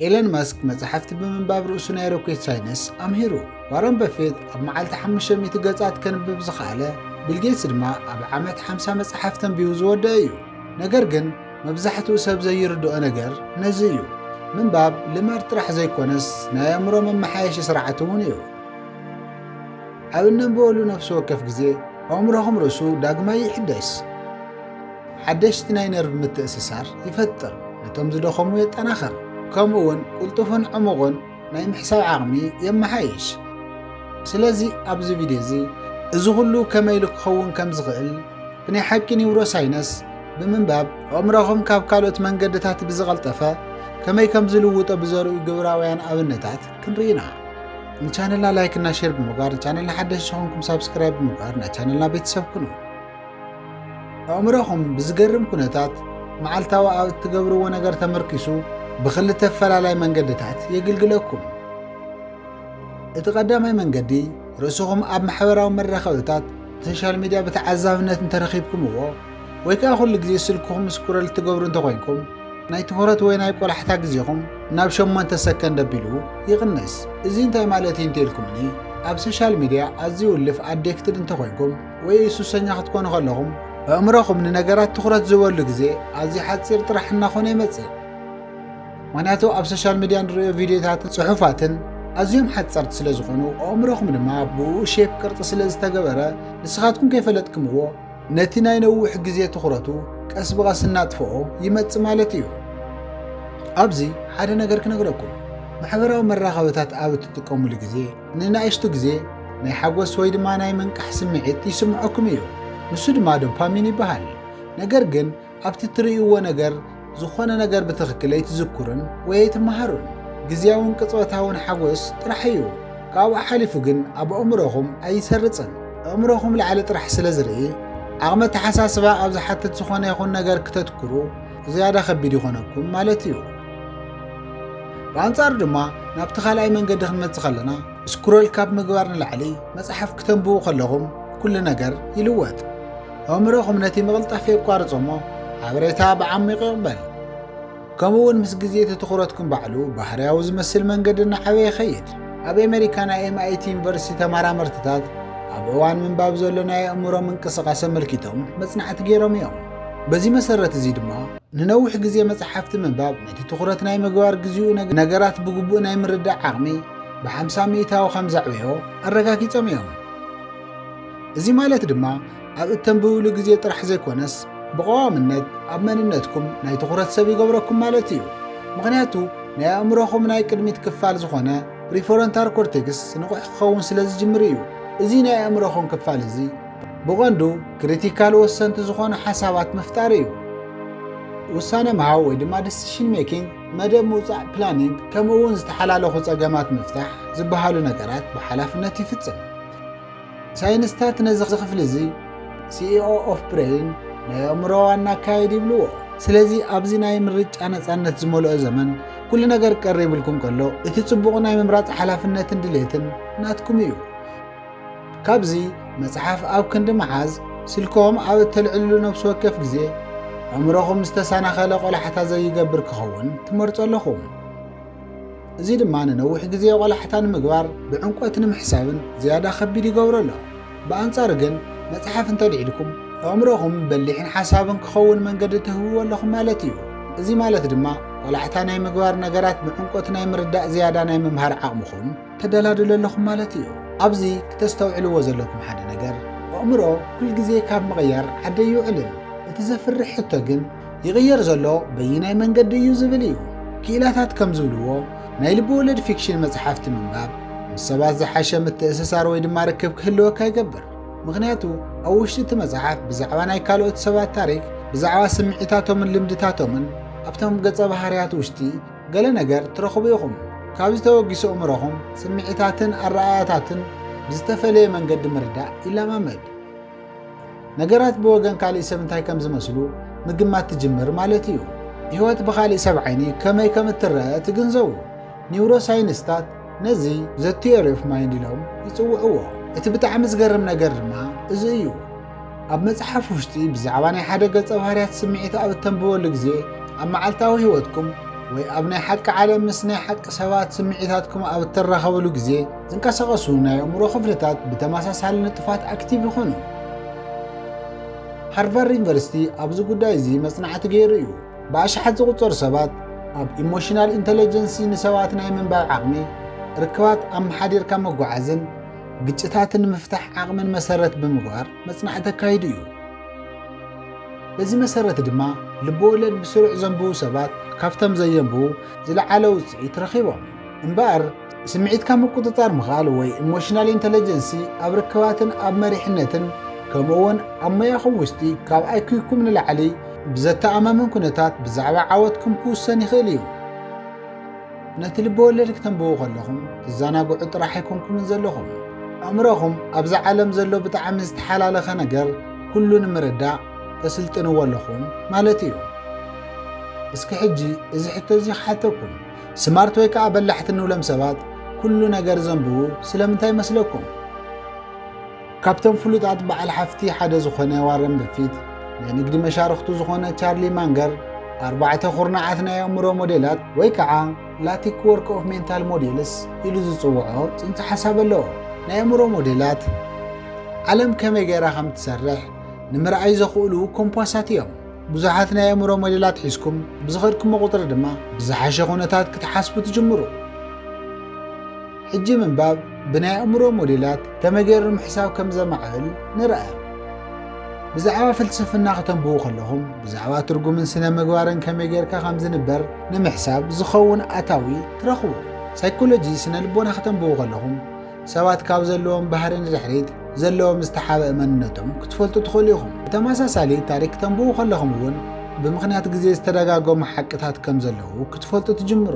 إيلون ماسك مصحفت بمنباب رؤسو ناي روكيت ساينس أمهيرو وارن بافيت أب معالت 500 ገጻት ከንብብ ዝኸኣለ ቢል ጌትስ ድማ ኣብ ዓመት 50 መጽሓፍ ተንቢቡ ዝወደ እዩ። ነገር ግን መብዛሕትኡ ሰብ ዘይርድኦ ነገር ነዚ እዩ። ምንባብ ልማድ ጥራሕ ዘይኮነስ ናይ ኣእምሮ መመሓየሺ ስርዓት እውን እዩ። ኣብ እነንብበሉ ነፍሲ ወከፍ ግዜ ኣእምሮኹም ርእሱ ዳግማ ይሕደስ። ሓደሽቲ ናይ ነርቭ ምትእስሳር ይፈጥር፣ ነቶም ዝደኸሙ የጠናኽር፣ ከምኡውን ቁልጡፍን ዕሙቕን ናይ ምሕሳብ ዓቕሚ የመሓይሽ። ስለዚ ኣብዚ ቪድዮ እዚ እዚ ኩሉ ከመይ ክኸውን ከም ዝኽእል ብናይ ሓቂ ኒውሮሳይነስ ብምንባብ ኣእምሮኹም ካብ ካልኦት መንገድታት ብዝቐልጠፈ ከመይ ከም ዝልውጦ ብዘርእዩ ግብራውያን ኣብነታት ክንርኢና። ንቻነልና ላይክ እና ሼር ብምግባር ቻነልና ሓደሽቲ ዝኾንኩም ሳብስክራይብ ብምግባር ናይ ቻነልና ቤተሰብ ኩኑ። ኣእምሮኹም ብዝገርም ኩነታት መዓልታዊ ኣብ እትገብርዎ ነገር ተመርኪሱ ብኽልተ ኣፈላላይ መንገድታት የግልግለኩም። እቲ ቀዳማይ መንገዲ ርእስኹም ኣብ ማሕበራዊ መራኸቢታት ሶሻል ሚድያ ብተዓዛብነት እንተረኺብኩምዎ ወይ ከዓ ኩሉ ግዜ ስልክኹም ስክሮል ትገብሩ እንተኮይንኩም ናይ ትኹረት ወይ ናይ ቆላሕታ ግዜኹም ናብ 8 ሰከንድ ኣቢሉ ይቕንስ። እዚ እንታይ ማለት እዩ እንተኢልኩምኒ ኣብ ሶሻል ሚድያ ኣዝዩ ውልፍ ኣዴክትድ እንተኮይንኩም ወይ ሱሰኛ ክትኮኑ ከለኹም ኣእምሮኹም ንነገራት ትኹረት ዝበሉ ግዜ ኣዝዩ ሓፂር ጥራሕ እናኾነ ይመጽእ። ምክንያቱ ኣብ ሶሻል ሚድያ ንሪኦ ቪድዮታትን ጽሑፋትን ኣዝዮም ሓፀርቲ ስለ ዝኾኑ ኣእምሮኹም ድማ ብኡ ሼፕ ቅርፂ ስለ ዝተገበረ ንስኻትኩም ከይፈለጥክምዎ ነቲ ናይ ነዊሕ ግዜ ትኹረቱ ቀስ ብቐስ እናጥፍኦ ይመጽእ ማለት እዩ። ኣብዚ ሓደ ነገር ክነግረኩም፣ ማሕበራዊ መራኸቢታት ኣብ እትጥቀሙሉ ግዜ ንናእሽቱ ግዜ ናይ ሓጎስ ወይ ድማ ናይ ምንቃሕ ስምዒት ይስምዖኩም እዩ። ንሱ ድማ ዶፓሚን ይበሃል። ነገር ግን ኣብቲ ትርእይዎ ነገር ዝኾነ ነገር ብትኽክል ኣይትዝኩርን ወይ ኣይትመሃሩን። ግዜያውን ቅጽበታውን ሓጎስ ጥራሕ እዩ። ካብኡ ሓሊፉ ግን ኣብ ኣእምሮኹም ኣይሰርፅን። ኣእምሮኹም ላዕሊ ጥራሕ ስለ ዝርኢ ዓቕሚ ተሓሳስባ ኣብ ዝሓትት ዝኾነ ይኹን ነገር ክተትኩሩ ዝያዳ ከቢድ ይኾነኩም ማለት እዩ። ብኣንጻሩ ድማ ናብቲ ካልኣይ መንገዲ ክንመጽእ ከለና ስክሮል ካብ ምግባር ንላዕሊ መጽሓፍ ክተንብቡ ከለኹም ኩሉ ነገር ይልወጥ። ኣእምሮኹም ነቲ ምቕልጣፍ የቋርጾ እሞ ሓበሬታ ብዓሚቕ ይቕበል። ከምኡውን ምስ ግዜ ትኹረትኩም ባዕሉ ባህርያዊ ዝመስል መንገዲ እናዓበየ ይኸይድ። ኣብ ኣሜሪካ ናይ MIT ዩኒቨርሲቲ ተመራመርትታት ኣብ እዋን ምንባብ ዘሎ ናይ ኣእምሮ ምንቅስቓስ ኣመልኪቶም መጽናዕቲ ገይሮም እዮም። በዚ መሰረት እዚ ድማ ንነዊሕ ግዜ መጽሓፍቲ ምንባብ ነቲ ትኹረት ናይ ምግባር ግዚኡ ነገራት ብግቡእ ናይ ምርዳዕ ዓቕሚ ብ50 ሚእታዊ ከም ዘዕብዮ ኣረጋጊፆም እዮም። እዚ ማለት ድማ ኣብ እተንብብሉ ግዜ ጥራሕ ዘይኮነስ ብቐዋምነት ኣብ መንነትኩም ናይ ትኹረት ሰብ ይገብረኩም ማለት እዩ። ምክንያቱ ናይ ኣእምሮኹም ናይ ቅድሚት ክፋል ዝኾነ ፕሪፍሮንታል ኮርቴክስ ንቑሕ ክኸውን ስለ ዝጅምር እዩ። እዚ ናይ ኣእምሮኹም ክፋል እዚ ብቐንዱ ክሪቲካል ወሰንቲ ዝኾኑ ሓሳባት ምፍጣር እዩ። ውሳነ ምሃብ ወይ ድማ ዲሲሽን ሜኪንግ፣ መደብ ምውፃእ ፕላኒንግ፣ ከምኡውን ዝተሓላለኹ ፀገማት ምፍታሕ ዝበሃሉ ነገራት ብሓላፍነት ይፍጽም። ሳይንስታት ነዚ ክፍሊ እዚ CEO ኦፍ ብሬን ናይ ኣእምሮ ዋና ኣካየዲ ይብልዎ። ስለዚ ኣብዚ ናይ ምርጫ ነፃነት ዝመልኦ ዘመን ኩሉ ነገር ቀሪብልኩም ከሎ እቲ ጽቡቕ ናይ ምምራፅ ሓላፍነትን ድሌትን ናትኩም እዩ። ካብዚ መጽሓፍ ኣብ ክንዲ መሓዝ ስልክዎም ኣብ እተልዕልሉ ነፍሲ ወከፍ ግዜ ኣእምሮኹም ዝተሰናኸለ ቆላሕታ ዘይገብር ክኸውን ትመርጹ ኣለኹም። እዚ ድማ ንነዊሕ ግዜ ቆላሕታ ንምግባር ብዕንቆት ንምሕሳብን ዝያዳ ከቢድ ይገብሮ ኣሎ። ብኣንጻሩ ግን መጽሓፍ እንተልዒልኩም ኣእምሮኹም በሊሕን ሓሳብን ክኸውን መንገዲ ትህብዎ ኣለኹም ማለት እዩ። እዚ ማለት ድማ ቆላሕታ ናይ ምግባር ነገራት ብዕንቆት ናይ ምርዳእ ዝያዳ ናይ ምምሃር ዓቕምኹም ተደላድሉ ኣለኹም ማለት እዩ። ኣብዚ ክተስተውዕልዎ ዘለኩም ሓደ ነገር ኣእምሮ ኩል ግዜ ካብ ምቕያር ዓደ ይውዕልን። እቲ ዘፍርሕ ሕቶ ግን ይቕየር ዘሎ በይናይ መንገዲ እዩ ዝብል እዩ። ክኢላታት ከም ዝብልዎ ናይ ልቢ ወለድ ፊክሽን መጽሓፍቲ ምንባብ ምስ ሰባት ዝሓሸ ምትእስሳር ወይ ድማ ርክብ ክህልወካ ይገብር። ምክንያቱ ኣብ ውሽጢ እቲ መጽሓፍ ብዛዕባ ናይ ካልኦት ሰባት ታሪክ፣ ብዛዕባ ስምዒታቶምን ልምድታቶምን ኣብቶም ገጸ ባህርያት ውሽጢ ገለ ነገር ትረኽቡ ኢኹም። ካብዚ ተወጊሱ ኣእምሮኹም ስምዒታትን ኣረኣያታትን ብዝተፈለየ መንገዲ ምርዳእ ይለማመድ። ነገራት ብወገን ካልእ ሰብ እንታይ ከም ዝመስሉ ምግማት ትጅምር ማለት እዩ። ህይወት ብኻልእ ሰብ ዓይኒ ከመይ ከም እትረአ ትግንዘቡ። ኒውሮሳይንስታት ነዚ ዘ ቲዮሪ ኦፍ ማይንድ ኢሎም ይጽውዕዎ። እቲ ብጣዕሚ ዝገርም ነገር ድማ እዚ እዩ። ኣብ መጽሓፍ ውሽጢ ብዛዕባ ናይ ሓደ ገጸ ባህርያት ስምዒት ኣብ እተንብበሉ ግዜ ኣብ መዓልታዊ ህይወትኩም ወይ ኣብ ናይ ሓቂ ዓለም ምስ ናይ ሓቂ ሰባት ስምዒታትኩም ኣብ እተራኸበሉ ግዜ ዝንቀሳቐሱ ናይ ኣእምሮ ክፍልታት ብተመሳሳሊ ንጥፋት ኣክቲቭ ይኾኑ። ሃርቫርድ ዩኒቨርሲቲ ኣብዚ ጉዳይ እዚ መጽናዕቲ ገይሩ እዩ። ብኣሽሓት ዝቑጸሩ ሰባት ኣብ ኢሞሽናል ኢንተለጀንሲ ንሰባት ናይ ምንባብ ዓቕሚ ርክባት ኣመሓዲርካ መጓዓዝን ግጭታትን ምፍታሕ ዓቕምን መሰረት ብምግባር መጽናዕቲ ኣካይዱ እዩ። በዚ መሰረት ድማ ልበወለድ ብስሩዕ ዘንብቡ ሰባት ካብቶም ዘየንብቡ ዝለዓለ ውፅኢት ረኺቦም። እምበር ስምዒትካ ምቁፅጻር ምኽኣል ወይ ኢሞሽናል ኢንተለጀንሲ ኣብ ርክባትን ኣብ መሪሕነትን ከምኡውን ኣብ ሞያኹም ውሽጢ ካብ ኣይኪኩም ንላዕሊ ብዘተኣማምን ኩነታት ብዛዕባ ዓወትኩም ክውሰን ይኽእል እዩ። ነቲ ልበወለድ ክተንብቡ ከለኹም ትዘናግዑ ጥራሕ ኣይኮንኩምን ዘለኹም። ኣእምሮኹም ኣብዛ ዓለም ዘሎ ብጣዕሚ ዝተሓላለኸ ነገር ኩሉ ንምርዳእ ተስልጥንዎ ኣለኹም ማለት እዩ። እስኪ ሕጂ እዚ ሕቶ እዚ ክሓተኩም፣ ስማርት ወይ ከዓ በላሕቲ ንብሎም ሰባት ኩሉ ነገር ዘንብቡ ስለምንታይ ይመስለኩም? ካብቶም ፍሉጣት በዓል ሓፍቲ ሓደ ዝኾነ ዋረን በፊት ናይ ንግዲ መሻርክቱ ዝኾነ ቻርሊ ማንገር 4 ኩርናዓት ናይ ኣእምሮ ሞዴላት ወይ ከዓ ላቲክ ወርክ ኦፍ ሜንታል ሞዴልስ ኢሉ ዝፅውዖ ፅንሰ ሓሳብ ኣለዎ። ናይ ኣእምሮ ሞዴላት ዓለም ከመይ ገይራ ከም ትሰርሕ ንምርኣይ ዘኽእሉ ኮምፓሳት እዮም። ብዙሓት ናይ ኣእምሮ ሞዴላት ሒዝኩም ብዝኸድኩሞ ቁጥሪ ድማ ብዝሓሸ ኩነታት ክትሓስቡ ትጅምሩ። ሕጂ ምንባብ ብናይ ኣእምሮ ሞዴላት ከመይ ገይሩ ምሕሳብ ከም ዘማዕብል ንርአ። ብዛዕባ ፍልስፍና ከተንብቡ ከለኹም ብዛዕባ ትርጉምን ስነ ምግባርን ከመይ ጌርካ ከም ዝንበር ንምሕሳብ ዝኸውን ኣታዊ ትረኽቡ። ሳይኮሎጂ ስነ ልቦና ከተንብቡ ከለኹም ሰባት ካብ ዘለዎም ባህሪ ንድሕሪት ዘለዎም ዝተሓበአ መንነቶም ክትፈልጡ ትኽእሉ ኢኹም። ብተመሳሳሊ ታሪክ ከተንብቡ ከለኹም እውን ብምኽንያት ግዜ ዝተደጋገሙ ሓቅታት ከም ዘለዉ ክትፈልጡ ትጅምሩ።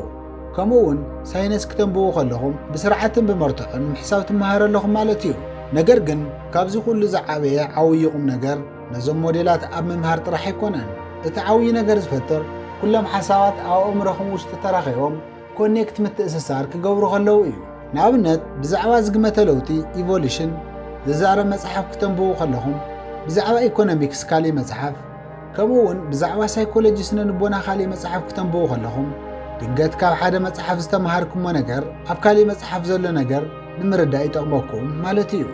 ከምኡውን ሳይንስ ከተንብቡ ከለኹም ብስርዓትን ብመርትዖን ምሕሳብ ትመሃሩ ኣለኹም ማለት እዩ። ነገር ግን ካብዚ ኩሉ ዝዓበየ ዓብዪ ቁም ነገር ነዞም ሞዴላት ኣብ ምምሃር ጥራሕ ኣይኮነን። እቲ ዓብዪ ነገር ዝፈጥር ኩሎም ሓሳባት ኣብ ኣእምሮኹም ውሽጢ ተራኺቦም ኮኔክት ምትእስሳር ክገብሩ ከለዉ እዩ። ንኣብነት ብዛዕባ ዝግመተ ለውጢ ኢቮሉሽን ዝዛረብ መጽሓፍ ከተንብቡ ከለኹም ብዛዕባ ኢኮኖሚክስ ካሊእ መጽሓፍ ከምኡውን ብዛዕባ ሳይኮሎጂ ስነ ልቦና ካሊእ መጽሓፍ ከተንብቡ ከለኹም ድንገት ካብ ሓደ መጽሓፍ ዝተምሃርኩሞ ነገር ኣብ ካሊእ መጽሓፍ ዘሎ ነገር ንምርዳእ ይጠቕመኩም ማለት እዩ።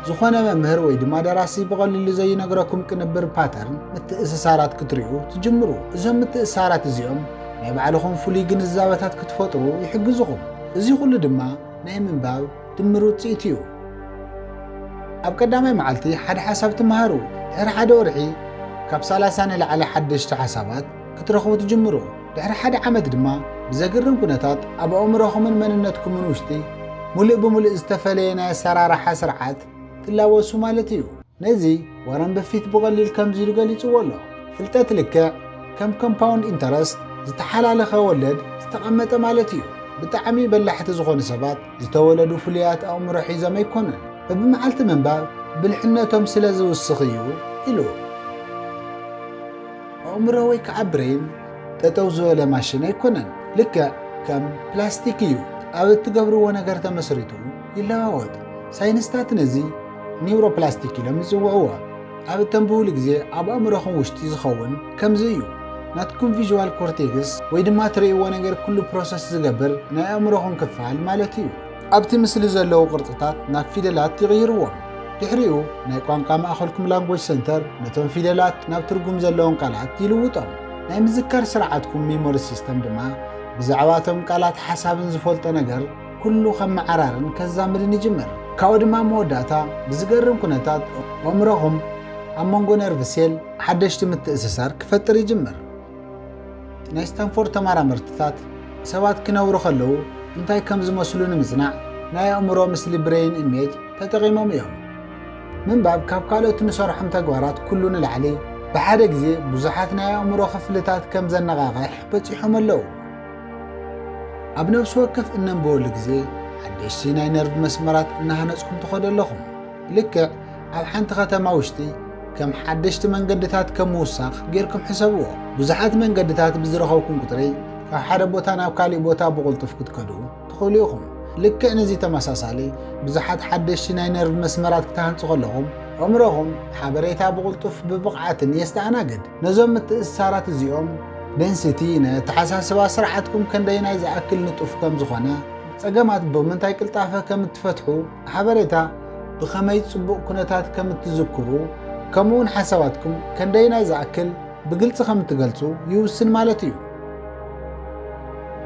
ዝኾነ መምህር ወይ ድማ ደራሲ ብቐሊሉ ዘይነግረኩም ቅንብር ፓተርን ምትእስሳራት ክትሪኡ ትጅምሩ። እዞም ምትእስሳራት እዚኦም ናይ ባዕልኹም ፍሉይ ግንዛቤታት ክትፈጥሩ ይሕግዙኹም። እዚ ኩሉ ድማ ናይ ምንባብ ድምር ውፅኢት እዩ። ኣብ ቀዳማይ መዓልቲ ሓደ ሓሳብ ትመሃሩ፣ ድሕሪ ሓደ ወርሒ ካብ 30 ንላዕሊ ሓደሽቲ ሓሳባት ክትረኽቡ ትጅምሩ። ድሕሪ ሓደ ዓመት ድማ ብዘግርም ኩነታት ኣብ ኣእምሮኹምን መንነትኩምን ውሽጢ ሙሉእ ብምሉእ ዝተፈለየ ናይ ኣሰራርሓ ስርዓት ትላወሱ ማለት እዩ። ነዚ ዋረን በፊት ብቐሊል ከምዚ ኢሉ ገሊፅዎ ኣሎ። ፍልጠት ልክዕ ከም ኮምፓውንድ ኢንተረስት ዝተሓላለኸ ወለድ ዝተቐመጠ ማለት እዩ። ብጣዕሚ በላሕቲ ዝኾኑ ሰባት ዝተወለዱ ፍሉያት ኣእምሮ ሒዞም ኣይኮነን፣ በብመዓልቲ ምንባብ ብልሕነቶም ስለ ዝውስኽ እዩ ኢሉ። ኣእምሮ ወይ ከዓ ብሬን ጠጠው ዝበለ ማሽን ኣይኮነን፣ ልክዕ ከም ፕላስቲክ እዩ። ኣብ እትገብርዎ ነገር ተመስሪቱ ይለዋወጥ። ሳይንስታት ነዚ ኒውሮፕላስቲክ ኢሎም ይፅውዕዎ። ኣብ እተንብብሉ ግዜ ኣብ ኣእምሮኹም ውሽጢ ዝኸውን ከምዚ እዩ። ናትኩም ቪዥዋል ኮርቴክስ ወይ ድማ ትርእይዎ ነገር ኩሉ ፕሮሰስ ዝገብር ናይ ኣእምሮኹም ክፋል ማለት እዩ። ኣብቲ ምስሊ ዘለዉ ቅርፅታት ናብ ፊደላት ይቕይርዎም። ድሕሪኡ ናይ ቋንቋ ማእኸልኩም ላንጉዌጅ ሰንተር ነቶም ፊደላት ናብ ትርጉም ዘለዎም ቃላት ይልውጦም። ናይ ምዝካር ስርዓትኩም ሜሞሪ ሲስተም ድማ ብዛዕባ እቶም ቃላት ሓሳብን ዝፈልጦ ነገር ኩሉ ከም መዓራርን ከዛምድን ይጅምር። ካብኡ ድማ መወዳእታ ብዝገርም ኩነታት ኣእምሮኹም ኣብ መንጎ ነርቭ ሴል ሓደሽቲ ምትእስሳር ክፈጥር ይጅምር። ናይ ስታንፎርድ ተመራመርትታት ሰባት ክነብሩ ከለዉ እንታይ ከም ዝመስሉ ንምጽናዕ ናይ ኣእምሮ ምስሊ ብሬን ኢሜጅ ተጠቒሞም እዮም። ምንባብ ካብ ካልኦት ንሰርሖም ተግባራት ኩሉ ንላዕሊ ብሓደ ግዜ ብዙሓት ናይ ኣእምሮ ክፍልታት ከም ዘነቓቕሕ በፂሖም ኣለዉ። ኣብ ነብሲ ወከፍ እነንብበሉ ግዜ ሓደሽቲ ናይ ነርቭ መስመራት እናሃነፅኩም ትኸዱ ኣለኹም። ልክዕ ኣብ ሓንቲ ከተማ ውሽጢ ከም ሓደሽቲ መንገድታት ከም ምውሳኽ ጌርኩም ሕሰብዎ። ብዙሓት መንገድታት ብዝረኸብኩም ቁጥሪ ካብ ሓደ ቦታ ናብ ካሊእ ቦታ ብቕልጡፍ ክትከዱ ትኽእሉ ኢኹም። ልክዕ ነዚ ተመሳሳሊ ብዙሓት ሓደሽቲ ናይ ነርቭ መስመራት ክተሃንፁ ከለኹም ኣእምሮኹም ሓበሬታ ብቕልጡፍ ብብቕዓትን የስተኣናግድ። ነዞም ምትእስሳራት እዚኦም ደንሲቲ ነተሓሳስባ ስርዓትኩም ክንደይናይ ዝኣክል ንጡፍ ከም ዝኾነ ፀገማት ብምንታይ ቅልጣፈ ከም እትፈትሑ ሓበሬታ ብኸመይ ጽቡቕ ኩነታት ከም እትዝክሩ ከምኡውን ሓሳባትኩም ክንደይናይ ዝኣክል ብግልፂ ከም እትገልጹ ይውስን ማለት እዩ።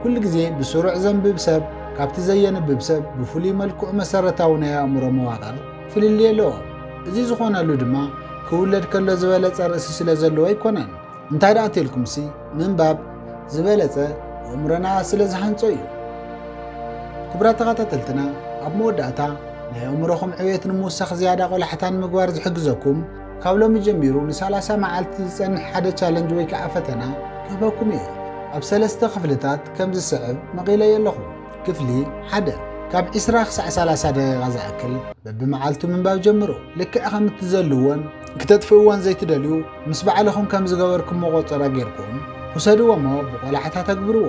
ኩሉ ግዜ ብስሩዕ ዘንብብ ሰብ ካብቲ ዘየንብብ ሰብ ብፍሉይ መልክዑ መሰረታዊ ናይ ኣእምሮ መዋቕር ፍልልይ ኣለዎ። እዚ ዝኾነሉ ድማ ክውለድ ከሎ ዝበለፀ ርእሲ ስለ ዘለዎ ኣይኮነን። እንታይ ደኣ እንተኢልኩምሲ ምንባብ ዝበለፀ ኣእምሮና ስለ ዝሃንፆ እዩ። ክቡራት ተኸታተልትና ኣብ መወዳእታ ናይ ኣእምሮኹም ዕብየት ንምውሳኽ ዝያዳ ቆላሕታን ምግባር ዝሕግዘኩም ካብ ሎሚ ጀሚሩ ን30 መዓልቲ ዝፀንሕ ሓደ ቻለንጅ ወይ ከዓ ፈተና ክህበኩም እየ። ኣብ 3 ክፍልታት ከም ዝስዕብ መቒለይ ኣለኹ። ክፍሊ 1 ካብ 20 ክሳዕ 30 ደቂቓ ዝኣክል በብመዓልቱ ምንባብ ጀምሩ። ልክዕ ከም እትዘልዎን ክተጥፍእዎን ዘይትደልዩ ምስ ባዕልኹም ከም ዝገበርኩም መቆፀራ ጌርኩም ውሰድዎሞ ብቆላሕታ ተግብርዎ።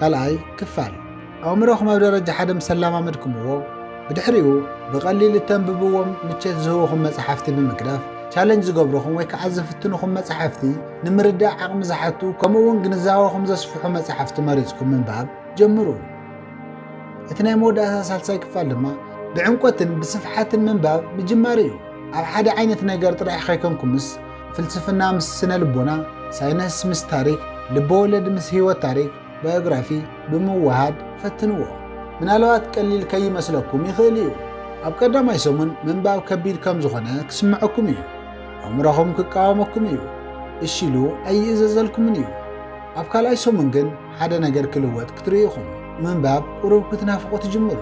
ካልኣይ ክፋል ኣእምሮኹም ኣብ ደረጃ 1 ምስ ተለማመድኩምዎ ብድሕሪኡ ብቐሊል እተንብብዎም ምቸት ዝህብኹም መፅሓፍቲ ብምግዳፍ ቻለንጅ ዝገብርኹም ወይ ከዓ ዝፍትንኹም መፅሓፍቲ ንምርዳእ ዓቕሚ ዝሓቱ ከምኡውን ግንዛበኹም ዘስፍሑ መፅሓፍቲ መሪፅኩም ምንባብ ጀምሩ። እቲ ናይ መወዳእታ ሳልሳይ ክፋል ድማ ብዕምቆትን ብስፍሓትን ምንባብ ምጅማር እዩ። ኣብ ሓደ ዓይነት ነገር ጥራሕ ከይኮንኩምስ ፍልስፍና ምስ ስነ ልቦና፣ ሳይነስ ምስ ታሪክ፣ ልበወለድ ምስ ህይወት ታሪክ፣ ባዮግራፊ ብምውሃድ ፈትንዎ። ምናልባት ቀሊል ከይመስለኩም ይኽእል እዩ። ኣብ ቀዳማይ ሰሙን ምንባብ ከቢድ ከም ዝኾነ ክስምዐኩም እዩ። ኣእምሮኹም ክቃወመኩም እዩ። እሺሉ ኣይእዘዘልኩምን እዩ። ኣብ ካልኣይ ሰሙን ግን ሓደ ነገር ክልወጥ ክትርእዩ ኢኹም። ምንባብ ቁሩብ ክትናፍቁ ትጅምሩ።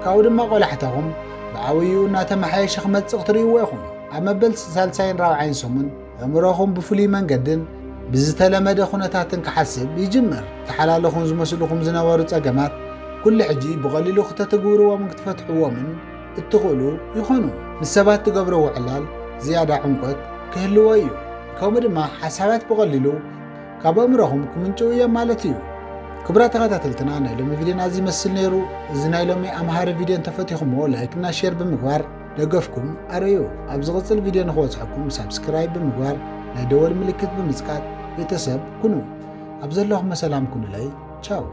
ካብኡ ድማ ቆላሕታኹም ብዓብዩ እናተመሓየሸ ክመፅእ ክትርእይዎ ኢኹም። ኣብ መበል ሳልሳይን ራብዓይን ሰሙን ኣእምሮኹም ብፍሉይ መንገድን ብዝተለመደ ኩነታትን ክሓስብ ይጅምር። ተሓላለኹም ዝመስልኹም ዝነበሩ ፀገማት ኩሉ ሕጂ ብቐሊሉ ክተትግብርዎምን ክትፈትሕዎምን እትኽእሉ ይኾኑ። ምስ ሰባት ትገብርዎ ዕላል ዝያዳ ዕምቆት ክህልዎ እዩ። ከምኡ ድማ ሓሳባት ብቐሊሉ ካብ ኣእምሮኹም ክምንጭው እዮም ማለት እዩ። ክቡራት ተኸታተልትና ናይ ሎሚ ቪድዮና እዚ ይመስል ነይሩ። እዚ ናይ ሎሚ ኣምሃሪ ቪድዮ እንተፈቲኹምዎ ላይክና ሼር ብምግባር ደገፍኩም ኣርዩ። ኣብ ዝቕፅል ቪድዮ ንኽበፅሐኩም ሳብስክራይብ ብምግባር ናይ ደወል ምልክት ብምጽቃት ቤተሰብ ኩኑ። ኣብ ዘለኹም ሰላም ኩኑለይ ቻው።